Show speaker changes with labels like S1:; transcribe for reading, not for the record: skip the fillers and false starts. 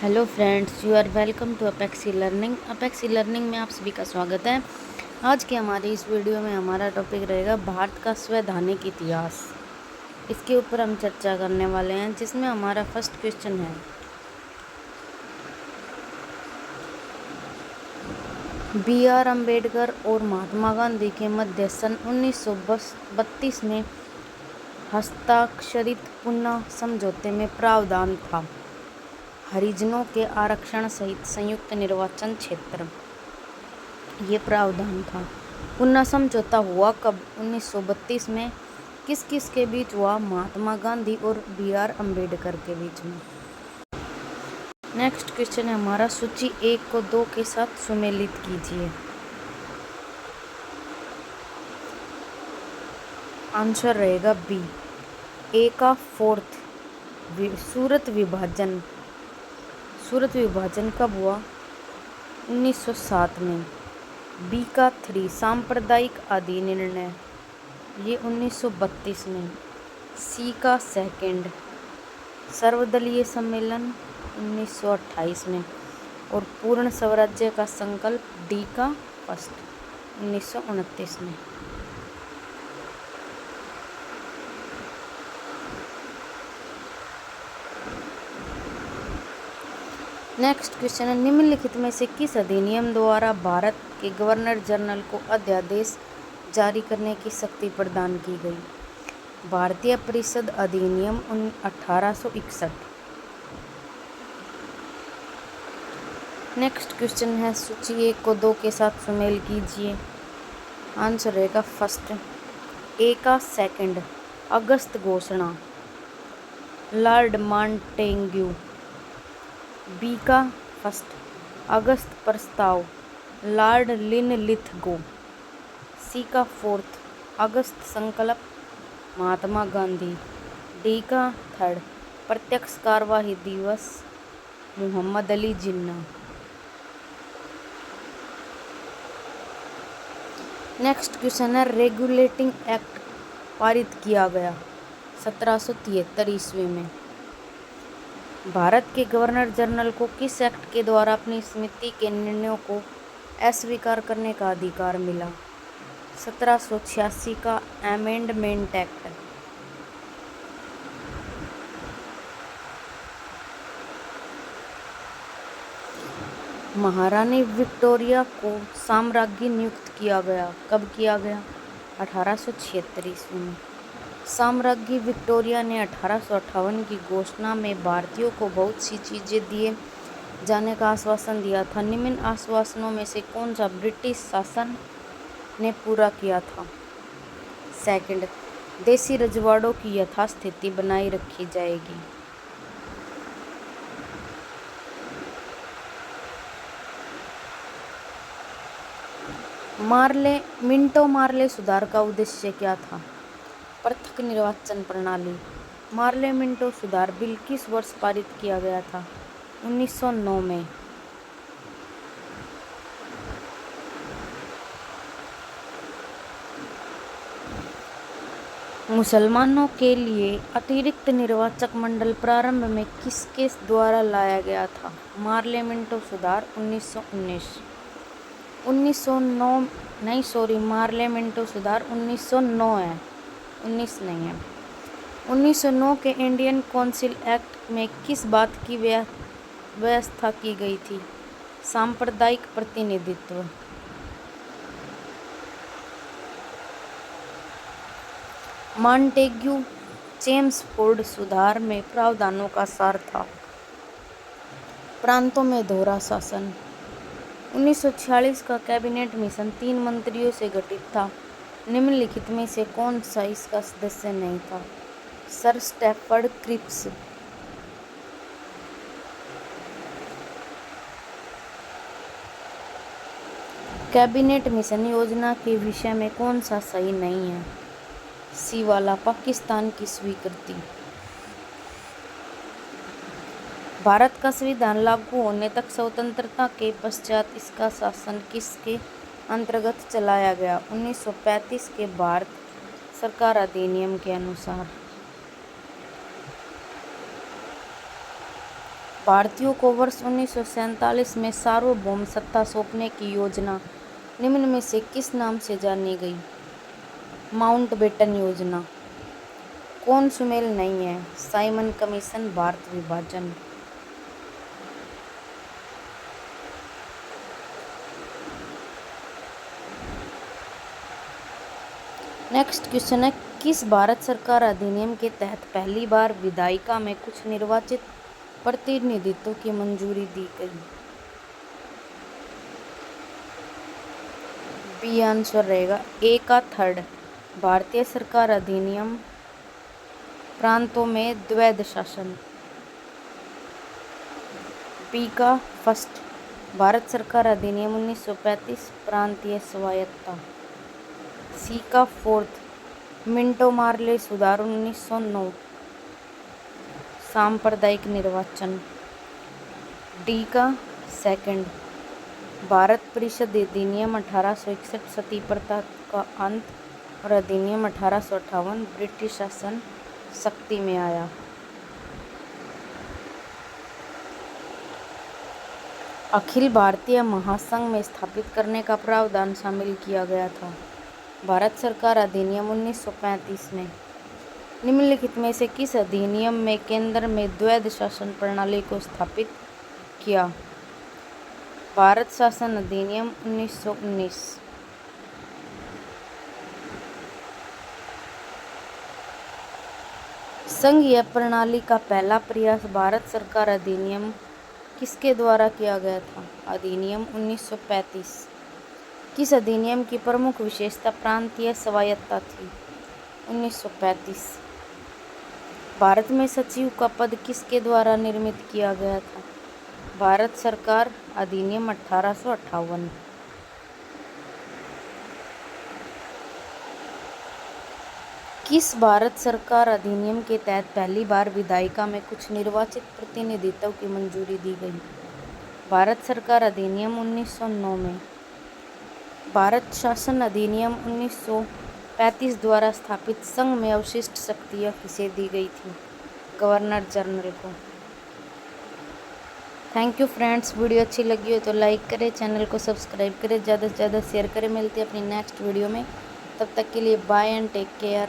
S1: Hello friends, you are welcome to Apexi learning. Apexi learning में आप सभी का स्वागत है। आज की हमारी इस वीडियो में हमारा टॉपिक रहेगा भारत का संवैधानिक इतिहास। इसके ऊपर हम चर्चा करने वाले हैं, जिसमें हमारा फर्स्ट क्वेश्चन है, बी आर अम्बेडकर और महात्मा गांधी के मध्य सन 1932 में हस्ताक्षरित पुनः समझौते में प्रावधान था हरिजनों के आरक्षण सहित संयुक्त निर्वाचन क्षेत्र। ये प्रावधान था। पुनः समझौता हुआ कब? 1932 में। किस किस के बीच हुआ? महात्मा गांधी और बी आर अम्बेडकर के बीच में। नेक्स्ट क्वेश्चन है हमारा, सूची 1 को 2 के साथ सुमेलित कीजिए। आंसर रहेगा बी। ए का 4th सूरत विभाजन। सूरत विभाजन कब हुआ? 1907 में। बी का 3 सांप्रदायिक अधिनिर्णय, ये 1932 में। सी का 2 सर्वदलीय सम्मेलन 1928 में। और पूर्ण स्वराज्य का संकल्प डी का 1 1929 में। नेक्स्ट क्वेश्चन है, निम्नलिखित में से किस अधिनियम द्वारा भारत के गवर्नर जनरल को अध्यादेश जारी करने की शक्ति प्रदान की गई? भारतीय परिषद अधिनियम 1861। नेक्स्ट क्वेश्चन है, सूची 1 को 2 के साथ सुमेल कीजिए। आंसर रहेगा फर्स्ट। ए का 2 अगस्त घोषणा, लॉर्ड मॉन्टेग्यू। बी का 1 अगस्त प्रस्ताव, लॉर्ड लिनलिथगो। सी का 4 अगस्त संकल्प, महात्मा गांधी। डी का 3 प्रत्यक्ष कार्यवाही दिवस, मोहम्मद अली जिन्ना। नेक्स्ट क्वेश्चन है, रेगुलेटिंग एक्ट पारित किया गया 1773 ईस्वी में। भारत के गवर्नर जनरल को किस एक्ट के द्वारा अपनी समिति के निर्णयों को अस्वीकार करने का अधिकार मिला? 1786 का अमेंडमेंट एक्ट। महारानी विक्टोरिया को साम्राज्ञी नियुक्त किया गया। कब किया गया? 1876 ईस्वी में। साम्राज्ञी विक्टोरिया ने 1858 की घोषणा में भारतीयों को बहुत सी चीज़ें दिए जाने का आश्वासन दिया था। निम्न आश्वासनों में से कौन सा ब्रिटिश शासन ने पूरा किया था? 2 देसी रजवाड़ों की यथास्थिति बनाए रखी जाएगी। मिंटो मार्ले सुधार का उद्देश्य क्या था? पृथक निर्वाचन प्रणाली। मार्ले मिंटो सुधार बिल किस वर्ष पारित किया गया था? 1909 में। मुसलमानों के लिए अतिरिक्त निर्वाचक मंडल प्रारंभ में किसके द्वारा लाया गया था? मार्ले मिंटो सुधार 1919। 1909 नहीं, सॉरी, मार्ले मिंटो सुधार 1909 है, 19 नहीं है। 1909 के इंडियन काउंसिल एक्ट में किस बात की व्यवस्था की गई थी? सांप्रदायिक प्रतिनिधित्व। मॉन्टेग्यू चेम्सफोर्ड सुधार में प्रावधानों का सार था प्रांतों में दोहरा शासन। 1946 का कैबिनेट मिशन 3 मंत्रियों से गठित था। निम्नलिखित में से कौन सा इसका सदस्य नहीं था? Sir Stafford Cripps. Cabinet mission योजना के विषय में कौन सा सही नहीं है? सी वाला, पाकिस्तान की स्वीकृति। भारत का संविधान लागू होने तक स्वतंत्रता के पश्चात इसका शासन किसके अंतर्गत चलाया गया? 1935 के भारत सरकार अधिनियम के अनुसार। भारतीयों को वर्ष 1947 में सार्वभौम सत्ता सौंपने की योजना निम्न में से किस नाम से जानी गई? माउंटबेटन योजना। कौन सुमेल नहीं है? साइमन कमीशन, भारत विभाजन। नेक्स्ट क्वेश्चन है, किस भारत सरकार अधिनियम के तहत पहली बार विधायिका में कुछ निर्वाचित प्रतिनिधित्व की मंजूरी दी गई? बी आंसर रहेगा ए का थर्ड। भारतीय सरकार अधिनियम, प्रांतों में द्वैध शासन। बी का फर्स्ट, भारत सरकार अधिनियम 1935, प्रांतीय स्वायत्तता। सी का फोर्थ, मिंटो मार्ले सुधार 1909, सांप्रदायिक निर्वाचन। डी का सेकंड, भारत परिषद अधिनियम 1861, सती प्रथा का अंत, और अधिनियम 1858, ब्रिटिश शासन शक्ति में आया। अखिल भारतीय महासंघ में स्थापित करने का प्रावधान शामिल किया गया था। भारत सरकार अधिनियम 1935 में निम्नलिखित में से किस अधिनियम में केंद्र में द्वैध शासन प्रणाली को स्थापित किया? भारत शासन अधिनियम 1919। संघीय प्रणाली का पहला प्रयास भारत सरकार अधिनियम किसके द्वारा किया गया था? अधिनियम 1935। किस अधिनियम की प्रमुख विशेषता प्रांतीय स्वायत्तता थी? 1935। भारत में सचिव का पद किसके द्वारा निर्मित किया गया था? भारत सरकार अधिनियम 1858। किस भारत सरकार अधिनियम के तहत पहली बार विधायिका में कुछ निर्वाचित प्रतिनिधित्व की मंजूरी दी गई? भारत सरकार अधिनियम 1909 में। भारत शासन अधिनियम 1935 द्वारा स्थापित संघ में अवशिष्ट शक्तियाँ किसे दी गई थी? गवर्नर जनरल को। थैंक यू फ्रेंड्स, वीडियो अच्छी लगी हो तो लाइक करें, चैनल को सब्सक्राइब करें, ज़्यादा से ज़्यादा शेयर करें। मिलते हैं अपनी नेक्स्ट वीडियो में, तब तक के लिए बाय एंड टेक केयर।